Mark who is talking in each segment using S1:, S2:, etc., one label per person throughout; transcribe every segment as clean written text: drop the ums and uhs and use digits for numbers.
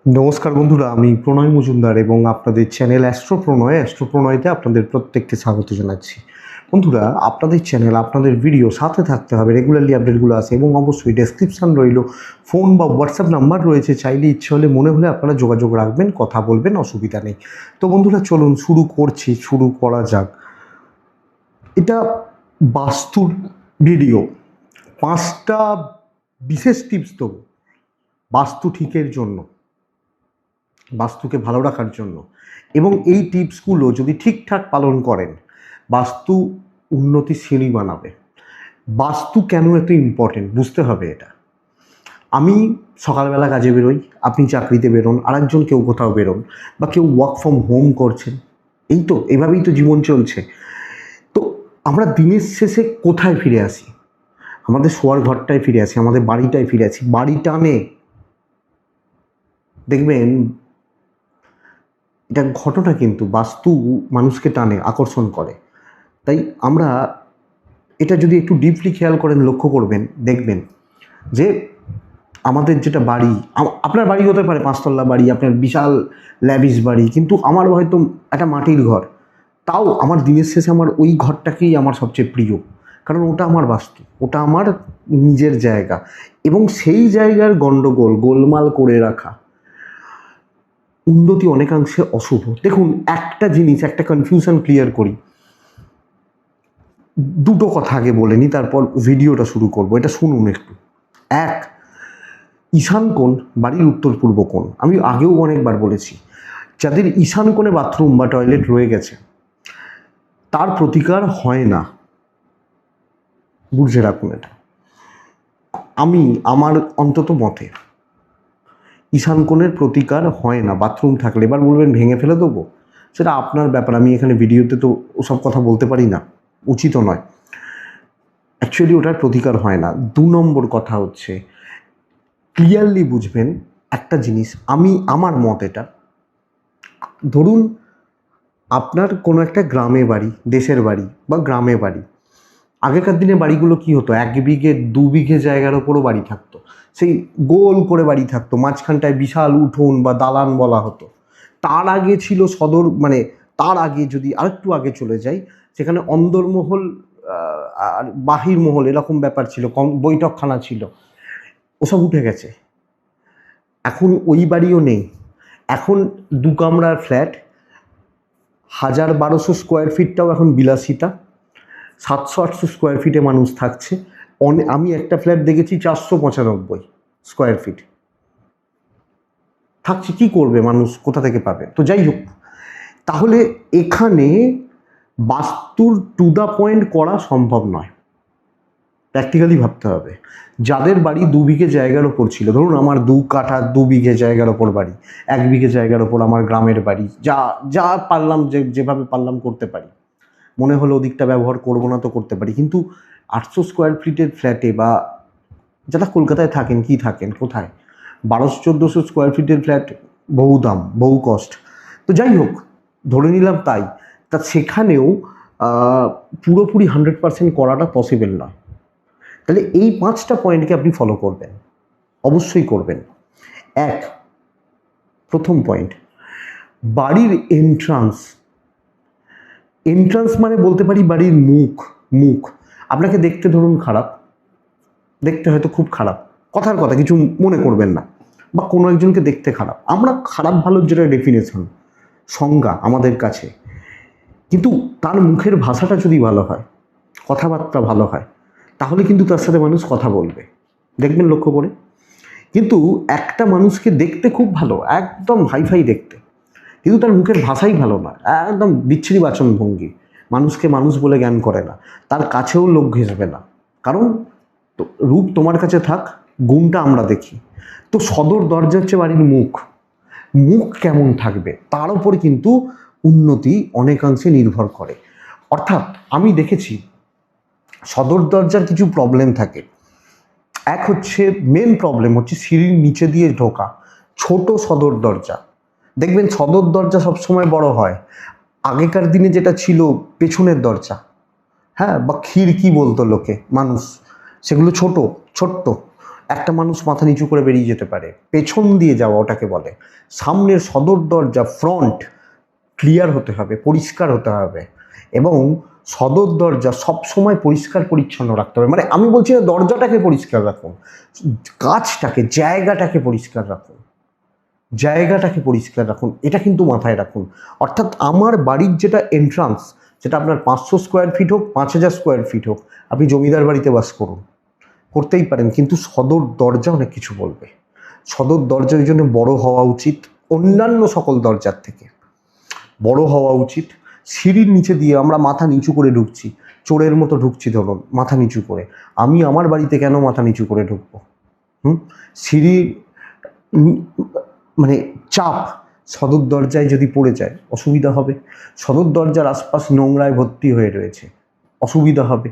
S1: নমস্কার বন্ধুরা, আমি প্রণয় মজুমদার এবং আপনাদের চ্যানেল অ্যাস্ট্রো প্রণয়তে আপনাদের প্রত্যেককে স্বাগত জানাচ্ছি। বন্ধুরা, আপনাদের চ্যানেল, আপনাদের ভিডিও সাথে থাকতে হবে, রেগুলারলি আপডেটগুলো আসে এবং অবশ্যই ডেসক্রিপশান রইল, ফোন বা হোয়াটসঅ্যাপ নাম্বার রয়েছে, চাইলে ইচ্ছে হলে মনে হলে আপনারা যোগাযোগ রাখবেন, কথা বলবেন, অসুবিধা নেই। তো বন্ধুরা, চলুন শুরু করা যাক। এটা বাস্তুর ভিডিও। 5টা বিশেষ টিপস দেবো বাস্তু ঠিকের জন্য, বাস্তুকে ভালো রাখার জন্য, এবং এই টিপসগুলো যদি ঠিকঠাক পালন করেন, বাস্তু উন্নতি সিঁড়ি বানাবে। বাস্তু কেন এত ইম্পর্টেন্ট বুঝতে হবে এটা। আমি সকালবেলা কাজে বেরোই, আপনি চাকরিতে বেরোন, আরেকজন কেউ কোথাও বেরোন, বা কেউ ওয়ার্ক ফ্রম হোম করছেন, এই তো এভাবেই তো জীবন চলছে। তো আমরা দিনের শেষে কোথায় ফিরে আসি? আমাদের শোয়ার ঘরটায় ফিরে আসি, আমাদের বাড়িটায় ফিরে আসি। বাড়ি টানে, দেখবেন এটা ঘটনা, কিন্তু বাস্তু মানুষকে টানে, আকর্ষণ করে। তাই আমরা এটা যদি একটু ডিপলি খেয়াল করেন, লক্ষ্য করবেন, দেখবেন যে আমাদের যেটা বাড়ি, আপনার বাড়ি হতে পারে 5তলা বাড়ি, আপনার বিশাল ল্যাবিশ বাড়ি, কিন্তু আমার হয়তো একটা মাটির ঘর। তাও আমার দিনের শেষে আমার ওই ঘরটাকেই আমার সবচেয়ে প্রিয়, কারণ ওটা আমার বাস্তু, ওটা আমার নিজের জায়গা। এবং সেই জায়গার গণ্ডগোল, গোলমাল করে রাখা, উন্নতি অনেকাংশে অশুভ। দেখুন, একটা জিনিস, একটা কনফিউশন ক্লিয়ার করি। দুটো কথা আগে বলে নিই, তারপর ভিডিওটা শুরু করব। এটা শুনুন একটু। এক, ঈশান কোণ বাড়ির উত্তর পূর্ব কোণ। আমি আগেও অনেকবার বলেছি, যাদের ঈশান কোণে বাথরুম বা টয়লেট রয়ে গেছে তার প্রতিকার হয় না, বুঝে রাখুন এটা। আমি আমার অন্তত মতে ঈশান কোণের প্রতিকার হয় না বাথরুম থাকলে। এবার বলবেন ভেঙে ফেলে দেবো, সেটা আপনার ব্যাপার, আমি এখানে ভিডিওতে তো ওসব কথা বলতে পারি না, উচিতও নয়। অ্যাকচুয়ালি ওটার প্রতিকার হয় না। 2 নম্বর কথা হচ্ছে, ক্লিয়ারলি বুঝবেন একটা জিনিস, আমার মত এটা। ধরুন আপনার কোনো একটা গ্রামে বাড়ি, দেশের বাড়ি বা গ্রামে বাড়ি। আগেকার দিনে বাড়িগুলো কি হতো, 1 বিঘে 2 বিঘে জায়গার ওপরও বাড়ি থাকতো, সেই গোল করে বাড়ি থাকতো, মাঝখানটায় বিশাল উঠোন বা দালান বলা হতো। তার আগে ছিল সদর, মানে তার আগে যদি আরেকটু আগে চলে যাই, সেখানে অন্দরমহল আর বাহির মহল এরকম ব্যাপার ছিল, কম বৈঠকখানা ছিল। ওসব উঠে গেছে, এখন ওই বাড়িও নেই। এখন 2 কামরার ফ্ল্যাট, 1000-1200 স্কোয়ার ফিটটাও এখন বিলাসিতা। 700-800 স্কোয়ার ফিটে মানুষ থাকছে। আমি একটা ফ্ল্যাট দেখেছি 495 স্কোয়ার ফিট থাকছে। কি করবে মানুষ, কোথা থেকে পাবে? তো যাই হোক, তাহলে এখানে বাস্তুর টু দ্য পয়েন্ট করা সম্ভব নয়, প্র্যাকটিক্যালি ভাবতে হবে। যাদের বাড়ি 2 বিঘে জায়গার ওপর ছিল, ধরুন আমার 2 কাঠা 2 বিঘে জায়গার ওপর বাড়ি, 1 বিঘে জায়গার ওপর আমার গ্রামের বাড়ি, যা যা পারলাম, যেভাবে পারলাম করতে পারি। মনে হলো ওদিকটা ব্যবহার করবো না তো করতে পারি, কিন্তু 800 স্কোয়ার ফিটের ফ্ল্যাটে, বা যারা কলকাতায় থাকেন, কি থাকেন কোথায়, 1200-1400 স্কোয়ার ফিটের ফ্ল্যাট বহু দাম, বহু কস্ট। তো যাই হোক, ধরে নিলাম তাই। তা সেখানেও পুরোপুরি 100% করাটা পসিবল নয়। তাহলে এই 5টা পয়েন্টকে আপনি ফলো করবেন, অবশ্যই করবেন। এক, প্রথম পয়েন্ট, বাড়ির এন্ট্রান্স। মানে বলতে পারি বাড়ির মুখ। আপনাকে দেখতে ধরুন খারাপ, দেখতে হয়তো খুব খারাপ, কথার কথা, কিছু মনে করবেন না, বা কোনো একজনকে দেখতে খারাপ, আমরা খারাপ ভালোর যেটা ডেফিনেশন, সংজ্ঞা আমাদের কাছে, কিন্তু তার মুখের ভাষাটা যদি ভালো হয়, কথাবার্তা ভালো হয়, তাহলে কিন্তু তার সাথে মানুষ কথা বলবে, দেখবেন লক্ষ্য করে। কিন্তু একটা মানুষকে দেখতে খুব ভালো, একদম হাইফাই দেখতে, কিন্তু তার মুখের ভাষাই ভালো না, একদম বিচ্ছিরি বাচনভঙ্গি, মানুষকে মানুষ বলে জ্ঞান করে না, তার কাছেও লোক ঘেঁষবে না। কারণ রূপ তোমার কাছে থাক, গুণটা আমরা দেখি। তো সদর দরজা হচ্ছে বাড়ির মুখ কেমন থাকবে, তার উপর কিন্তু উন্নতি অনেকাংশে নির্ভর করে। অর্থাৎ আমি দেখেছি সদর দরজার কিছু প্রবলেম থাকে। এক হচ্ছে, মেন প্রবলেম হচ্ছে সিঁড়ির নিচে দিয়ে ঢোকা, ছোট সদর দরজা। দেখবেন সদর দরজা সবসময় বড় হয়, আগেকার দিনে যেটা ছিল পেছনের দরজা, হ্যাঁ, বা খিড়কি বলতো লোকে, মানুষ, সেগুলো ছোট্ট। একটা মানুষ মাথা নিচু করে বেরিয়ে যেতে পারে, পেছন দিয়ে যাওয়া ওটাকে বলে। সামনের সদর দরজা ফ্রন্ট ক্লিয়ার হতে হবে, পরিষ্কার হতে হবে, এবং সদর দরজা সবসময় পরিষ্কার পরিচ্ছন্ন রাখতে হবে। মানে আমি বলছি না দরজাটাকে পরিষ্কার রাখুন, কাজটাকে, জায়গাটাকে পরিষ্কার রাখুন, জায়গাটাকে পরিষ্কার রাখুন, এটা কিন্তু মাথায় রাখুন। অর্থাৎ আমার বাড়ির যেটা এন্ট্রান্স, সেটা আপনার 500 স্কোয়ার ফিট হোক, 5000 স্কোয়ার ফিট হোক, আপনি জমিদার বাড়িতে বাস করুন, করতেই পারেন, কিন্তু সদর দরজা অনেক কিছু বলবে। সদর দরজার জন্য বড় হওয়া উচিত, অন্যান্য সকল দরজার থেকে বড় হওয়া উচিত। সিঁড়ির নিচে দিয়ে আমরা মাথা নিচু করে ঢুকছি, চোরের মতো ঢুকছি ধরুন মাথা নিচু করে, আমি আমার বাড়িতে কেন মাথা নিচু করে ঢুকবো? সিঁড়ির মানে চাপ সদর দরজায় যদি পড়ে যায় অসুবিধা হবে, সদর দরজার আশপাশ নোংরায় ভর্তি হয়ে রয়েছে, অসুবিধা হবে,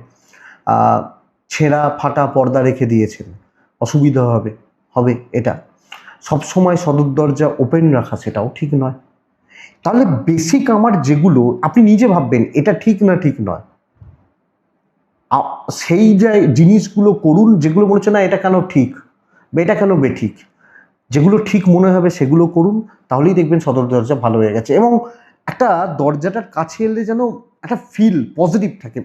S1: ছেঁড়া ফাটা পর্দা রেখে দিয়েছেন, অসুবিধা হবে হবে এটা সবসময় সদর দরজা ওপেন রাখা সেটাও ঠিক নয়। তাহলে বেসিক আমার যেগুলো আপনি নিজে ভাববেন এটা ঠিক না ঠিক নয়, সেই জিনিসগুলো করুন যেগুলো মনে হচ্ছে না এটা কেন ঠিক বা এটা কেন বেঠিক, যেগুলো ঠিক মনে হবে সেগুলো করুন, তাহলেই দেখবেন সদর দরজা ভালো হয়ে গেছে। এবং একটা দরজাটার কাছে এলে যেন একটা ফিল পজিটিভ থাকে,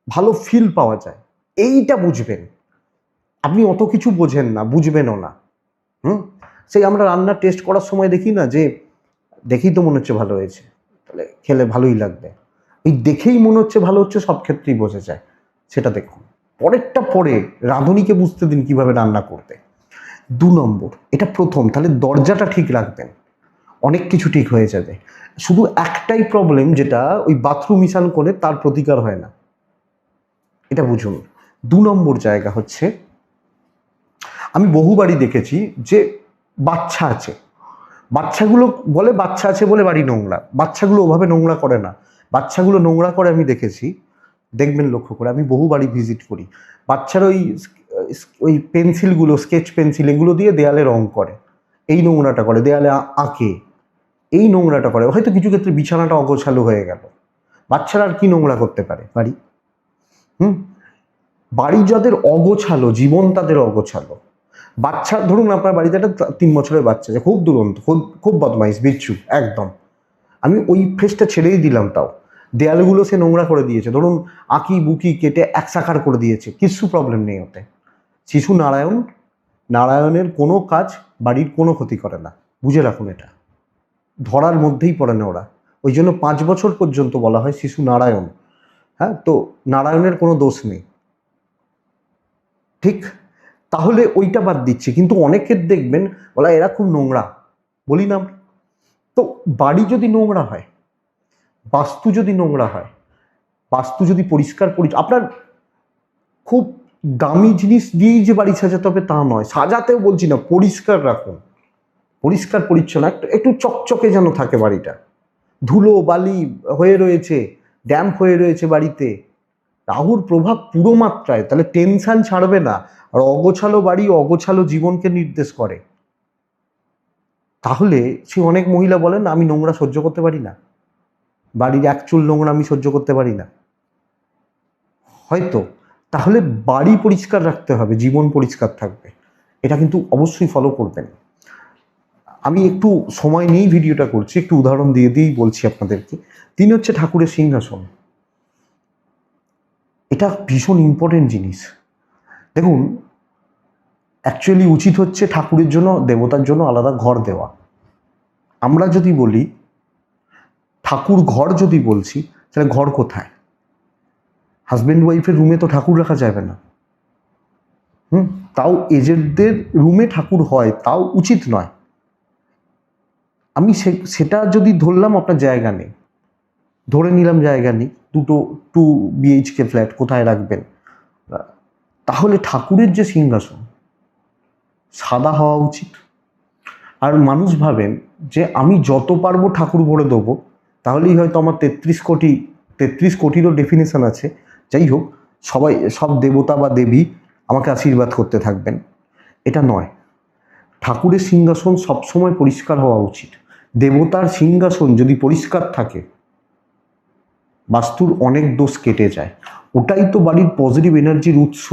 S1: ভালো ফিল পাওয়া যায়, এইটা বুঝবেন। আপনি অত কিছু বোঝেন না, বুঝবেনও না। সেই আমরা রান্নার টেস্ট করার সময় দেখি না যে দেখেই তো মনে হচ্ছে ভালো হয়েছে, তাহলে খেলে ভালোই লাগবে, এই দেখেই মনে হচ্ছে ভালো হচ্ছে সব ক্ষেত্রেই বোঝা যায়, সেটা দেখুন। পরেরটা পরে রাঁধুনিকে বুঝতে দিন কিভাবে রান্না করতে। 2 নম্বর, এটা প্রথম, তাহলে দরজাটা ঠিক রাখবেন, অনেক কিছু ঠিক হয়ে যাবে। শুধু একটাই প্রবলেম, যেটা ওই বাথরুম মিশান করে তার প্রতিকার হয় না, এটা বুঝুন। 2 নম্বর জায়গা হচ্ছে, আমি বহু বাড়ি দেখেছি যে বাচ্চা আছে, বাচ্চাগুলো বলে বাচ্চা আছে বলে বাড়ি নোংরা, বাচ্চাগুলো ওভাবে নোংরা করে না, বাচ্চাগুলো নোংরা করে আমি দেখেছি, দেখবেন লক্ষ্য করে, আমি বহু বাড়ি ভিজিট করি, বাচ্চারা ওই পেন্সিলগুলো, স্কেচ পেন্সিল এগুলো দিয়ে দেয়ালে রং করে, এই নোংরাটা করে, দেয়ালে আঁকে, এই নোংরাটা করে, হয়তো কিছু ক্ষেত্রে বিছানাটা অগোছালো হয়ে গেল, বাচ্চারা আর কি নোংরা করতে পারে বাড়ি? বাড়ি যাদের অগোছালো, জীবন তাদের অগোছালো। বাচ্চা ধরুন আপনার বাড়িতে একটা 3 বছরের বাচ্চা আছে, খুব দুরন্ত, খুব বদমাইশ, বিচ্ছু একদম, আমি ওই ফেসটা ছেড়েই দিলাম, তাও দেয়ালগুলো সে নোংরা করে দিয়েছে, ধরুন আঁকি বুকি কেটে একসাকার করে দিয়েছে, কিছু প্রবলেম নেই ওতে। শিশু নারায়ণের কোনো কাজ বাড়ির কোনো ক্ষতি করে না, বুঝে রাখুন, এটা ধরার মধ্যেই পড়ে না ওরা, ওই জন্য 5 বছর পর্যন্ত বলা হয় শিশু নারায়ণ। হ্যাঁ, তো নারায়ণের কোনো দোষ নেই, ঠিক? তাহলে ওইটা বাদ দিচ্ছি, কিন্তু অনেকের দেখবেন বলা এরা খুব নোংরা, বলি না, তো বাড়ি যদি নোংরা হয়, বাস্তু যদি নোংরা হয়, বাস্তু যদি পরিষ্কার আপনার খুব দামি জিনিস দিয়েই যে বাড়ি সাজাতে হবে তা নয়, সাজাতেও বলছি না, পরিষ্কার রাখুন, পরিষ্কার পরিচ্ছন্ন, একটু চকচকে যেন থাকে বাড়িটা, ধুলো বালি হয়ে রয়েছে, ড্যাম্প হয়ে রয়েছে বাড়িতে, রাহুর প্রভাব পুরো মাত্রায়, তাহলে টেনশন ছাড়বে না, আর অগোছালো বাড়ি অগোছালো জীবনকে নির্দেশ করে। তাহলে সে অনেক মহিলা বলেন আমি নোংরা সহ্য করতে পারি না, বাড়ির এক চুল নোংরা আমি সহ্য করতে পারি না, হয়তো তাহলে বাড়ি পরিষ্কার রাখতে হবে, জীবন পরিষ্কার থাকবে, এটা কিন্তু অবশ্যই ফলো করবেন। আমি একটু সময় নিয়েই ভিডিওটা করছি, একটু উদাহরণ দিয়ে দিয়েই বলছি আপনাদেরকে। 3 হচ্ছে ঠাকুরের সিংহাসন, এটা ভীষণ ইম্পর্টেন্ট জিনিস। দেখুন, অ্যাকচুয়ালি উচিত হচ্ছে ঠাকুরের জন্য, দেবতার জন্য আলাদা ঘর দেওয়া। আমরা যদি বলি ঠাকুর ঘর, যদি বলছি তাহলে ঘর কোথায়? হাজব্যান্ড ওয়াইফের রুমে তো ঠাকুর রাখা যাবে না, তাও এজেডদের রুমে ঠাকুর হয়, তাও উচিত নয়। আমি সেটা যদি ধরলাম আপনার জায়গা নেই, ধরে নিলাম জায়গা নেই, 2 BHK ফ্ল্যাট কোথায় রাখবেন? তাহলে ঠাকুরের যে সিংহাসন সাদা হওয়া উচিত। আর মানুষ ভাবেন যে আমি যত পারবো ঠাকুর ভরে দেবো, তাহলেই হয়তো আমার 33 কোটিরও ডেফিনেশন আছে, যাই হোক, সব দেবতা বা দেবী আমাকে আশীর্বাদ করতে থাকবেন, এটা নয়। ঠাকুরের সিংহাসন সবসময় পরিষ্কার হওয়া উচিত। দেবতার সিংহাসন যদি পরিষ্কার থাকে, বাস্তুর অনেক দোষ কেটে যায়, ওটাই তো বাড়ির পজিটিভ এনার্জির উৎস।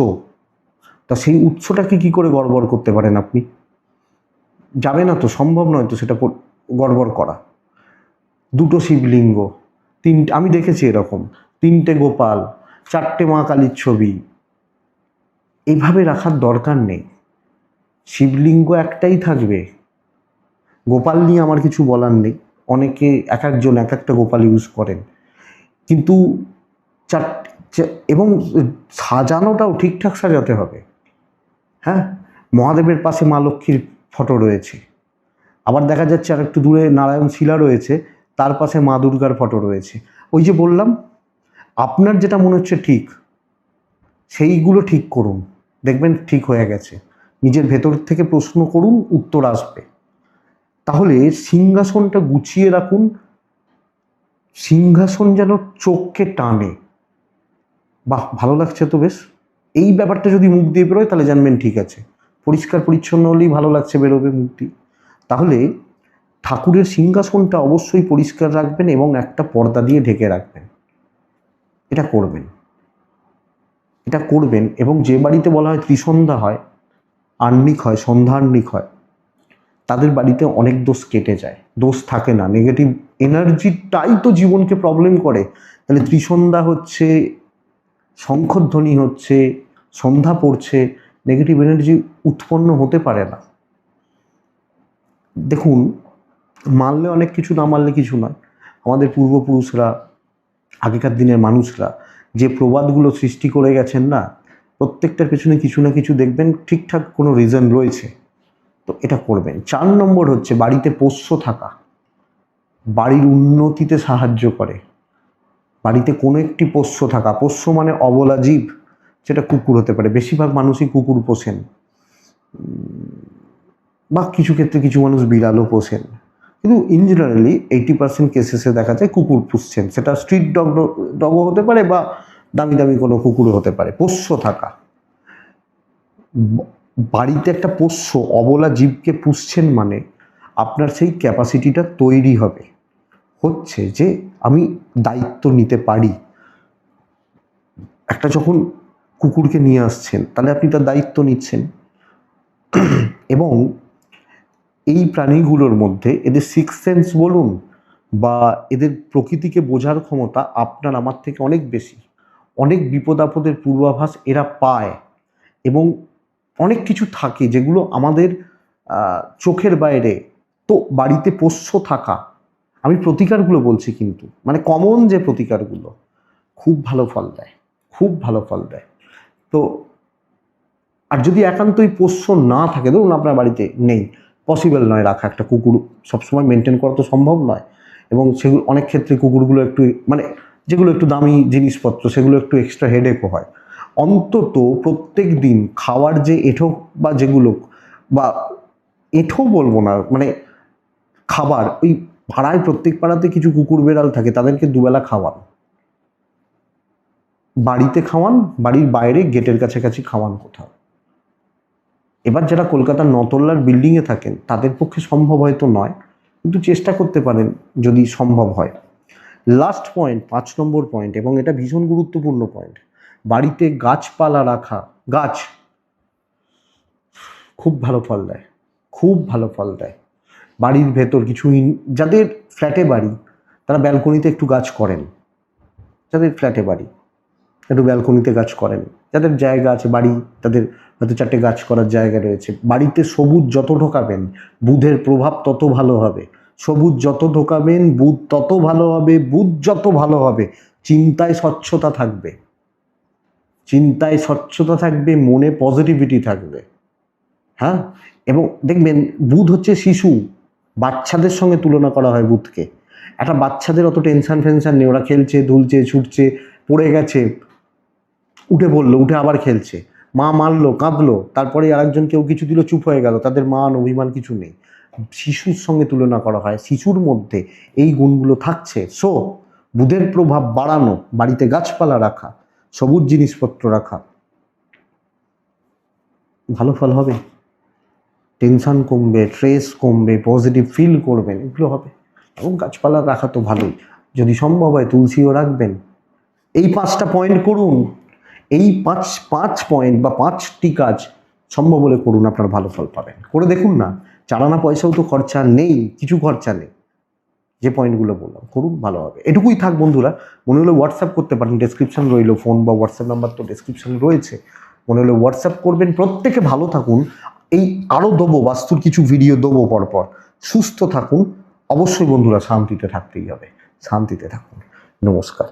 S1: তা সেই উৎসটাকে কি করে গড়বড় করতে পারেন আপনি? যাবে না তো, সম্ভব নয় তো সেটা গড়বড় করা। দুটো শিবলিঙ্গ, আমি দেখেছি এরকম, 3টে গোপাল, 4টে মা কালীর ছবি, এইভাবে রাখার দরকার নেই। শিবলিঙ্গ একটাই থাকবে। গোপাল নিয়ে আমার কিছু বলার নেই, অনেকে এক একজন এক একটা গোপাল ইউজ করেন, কিন্তু এবং সাজানোটাও ঠিকঠাক সাজাতে হবে। হ্যাঁ, মহাদেবের পাশে মা লক্ষ্মীর ফটো রয়েছে, আবার দেখা যাচ্ছে আর একটু দূরে নারায়ণ শিলা রয়েছে, তার পাশে মা দুর্গার ফটো রয়েছে। ওই যে বললাম, আপনার যেটা মনে হচ্ছে ঠিক সেইগুলো ঠিক করুন, দেখবেন ঠিক হয়ে গেছে। নিজের ভেতর থেকে প্রশ্ন করুন, উত্তর আসবে। তাহলে সিংহাসনটা গুছিয়ে রাখুন, সিংহাসন যেন চোখকে টানে। বাহ, ভালো লাগছে তো বেশ। এই ব্যাপারটা যদি মুখ দিয়ে বেরোয় তাহলে জানবেন ঠিক আছে। পরিষ্কার পরিচ্ছন্ন হলেই ভালো লাগছে বেরোবে মুখ দিয়ে। তাহলে ঠাকুরের সিংহাসনটা অবশ্যই পরিষ্কার রাখবেন এবং একটা পর্দা দিয়ে ঢেকে রাখবেন। এটা করবেন, এটা করবেন। এবং যে বাড়িতে বলা হয় ত্রিসন্ধ্যা হয়, আহ্নিক হয়, সন্ধ্যাহ্নিক হয়, তাদের বাড়িতে অনেক দোষ কেটে যায়, দোষ থাকে না। নেগেটিভ এনার্জিটাই তো জীবনকে প্রবলেম করে। তাহলে ত্রিসন্ধ্যা হচ্ছে, শঙ্খধ্বনি হচ্ছে, সন্ধ্যা পড়ছে, নেগেটিভ এনার্জি উৎপন্ন হতে পারে না। দেখুন, মানলে অনেক কিছু, না মানলে কিছু নয়। আমাদের পূর্বপুরুষরা, আগেকার দিনের মানুষরা যে প্রবাদগুলো সৃষ্টি করে গেছেন না, প্রত্যেকটার পেছনে কিছু না কিছু দেখবেন ঠিকঠাক কোনো রিজন রয়েছে। তো এটা করবেন। 4 নম্বর হচ্ছে বাড়িতে পোষ্য থাকা, বাড়ির উন্নতিতে সাহায্য করে। বাড়িতে কোনো একটি পোষ্য থাকা, পোষ্য মানে অবলা জীব, সেটা কুকুর হতে পারে। বেশিরভাগ মানুষই কুকুর পোষেন, বা কিছু ক্ষেত্রে কিছু মানুষ বিড়ালও পোষেন, কিন্তু ইন জেনারেলি 80% কেসেসে দেখা যায় কুকুর পুষছেন। সেটা স্ট্রিট ডগও হতে পারে বা দামি দামি কোনো কুকুরও হতে পারে। পোষ্য থাকা, বাড়িতে একটা পোষ্য অবলা জীবকে পুষছেন মানে আপনার সেই ক্যাপাসিটিটা তৈরি হবে, হচ্ছে যে আমি দায়িত্ব নিতে পারি। একটা যখন কুকুরকে নিয়ে আসছেন তাহলে আপনি তার দায়িত্ব নিচ্ছেন। এবং এই প্রাণীগুলোর মধ্যে এদের সিক্স সেন্স বলুন বা এদের প্রকৃতিকে বোঝার ক্ষমতা আপনার আমার থেকে অনেক বেশি। অনেক বিপদ আপদের পূর্বাভাস এরা পায়, এবং অনেক কিছু থাকে যেগুলো আমাদের চোখের বাইরে। তো বাড়িতে পোষ্য থাকা, আমি প্রতিকারগুলো বলছি কিন্তু, মানে কমন যে প্রতিকারগুলো, খুব ভালো ফল দেয়, খুব ভালো ফল দেয়। তো আর যদি একান্তই পোষ্য না থাকে, ধরুন আপনার বাড়িতে নেই, পসিবল নয় রাখা, একটা কুকুর সবসময় মেনটেন করা তো সম্ভব নয়, এবং সেগুলো অনেক ক্ষেত্রে কুকুরগুলো একটু, মানে যেগুলো একটু দামি জিনিসপত্র, সেগুলো একটু এক্সট্রা হেডেকও হয়। অন্তত প্রত্যেক দিন খাওয়ার যে এঁঠো বা যেগুলো, বা এঁঠো বলবো না, মানে খাবার, ওই পাড়ায় প্রত্যেক পাড়াতে কিছু কুকুর বেড়াল থাকে, তাদেরকে দুবেলা খাওয়ান, বাড়িতে খাওয়ান, বাড়ির বাইরে গেটের কাছাকাছি খাওয়ান কোথাও। এবার যারা কলকাতার নতল্লার বিল্ডিংয়ে থাকেন তাদের পক্ষে সম্ভব হয়তো নয়, কিন্তু চেষ্টা করতে পারেন যদি সম্ভব হয়। লাস্ট পয়েন্ট, 5 নম্বর পয়েন্ট, এবং এটা ভীষণ গুরুত্বপূর্ণ পয়েন্ট, বাড়িতে গাছপালা রাখা। গাছ খুব ভালো ফল দেয়, খুব ভালো ফল দেয়। বাড়ির ভেতর কিছু, যাদের ফ্ল্যাটে বাড়ি তারা ব্যালকনিতে একটু গাছ করেন, যাদের ফ্ল্যাটে বাড়ি একটু ব্যালকনিতে গাছ করেন, যাদের জায়গা আছে বাড়ি, তাদের হয়তো 4টে গাছ করার জায়গা রয়েছে। বাড়িতে সবুজ যত ঢোকাবেন বুধের প্রভাব তত ভালো হবে। সবুজ যত ঢোকাবেন বুধ তত ভালো হবে। বুধ যত ভালো হবে চিন্তায় স্বচ্ছতা থাকবে, চিন্তায় স্বচ্ছতা থাকবে, মনে পজিটিভিটি থাকবে। হ্যাঁ, এবং দেখবেন বুধ হচ্ছে শিশু, বাচ্চাদের সঙ্গে তুলনা করা হয় বুধকে। একটা বাচ্চাদের অত টেনশন ফেনশন নেই, ওরা খেলছে দুলছে ছুটছে, পড়ে গেছে উঠে পড়লো, উঠে আবার খেলছে, মা মারলো কাঁদলো, তারপরে আরেকজন কেউ কিছু দিল চুপ হয়ে গেল, তাদের মান অভিমান কিছু নেই। শিশুর সঙ্গে তুলনা করা হয়, শিশুর মধ্যে এই গুণগুলো থাকছে। সো বুধের প্রভাব বাড়ানো, বাড়িতে গাছপালা রাখা, সবুজ জিনিসপত্র রাখা, ভালো ফল হবে। টেনশন কমবে, স্ট্রেস কমবে, পজিটিভ ফিল করবেন, এগুলো হবে। এবং গাছপালা রাখা তো ভালোই, যদি সম্ভব হয় তুলসীও রাখবেন। এই 5টা পয়েন্ট করুন, এই পাঁচ পয়েন্ট বা 5টি কাজ সম্ভব হলে করুন, আপনার ভালো ফল পাবেন। করে দেখুন না, 4 আনা পয়সাও তো খরচা নেই, কিছু খরচা নেই। যে পয়েন্টগুলো বললাম করুন, ভালো হবে। এটুকুই থাক বন্ধুরা। মনে হলে হোয়াটসঅ্যাপ করতে পারেন, ডেসক্রিপশন রইল, ফোন বা হোয়াটসঅ্যাপ নাম্বার তো ডেসক্রিপশন রয়েছে। মনে হলে হোয়াটসঅ্যাপ করবেন। প্রত্যেকে ভালো থাকুন। এই আরও দেবো বাস্তুর কিছু ভিডিও দেবো পরপর। সুস্থ থাকুন। অবশ্যই বন্ধুরা, শান্তিতে থাকতেই হবে। শান্তিতে থাকুন। নমস্কার।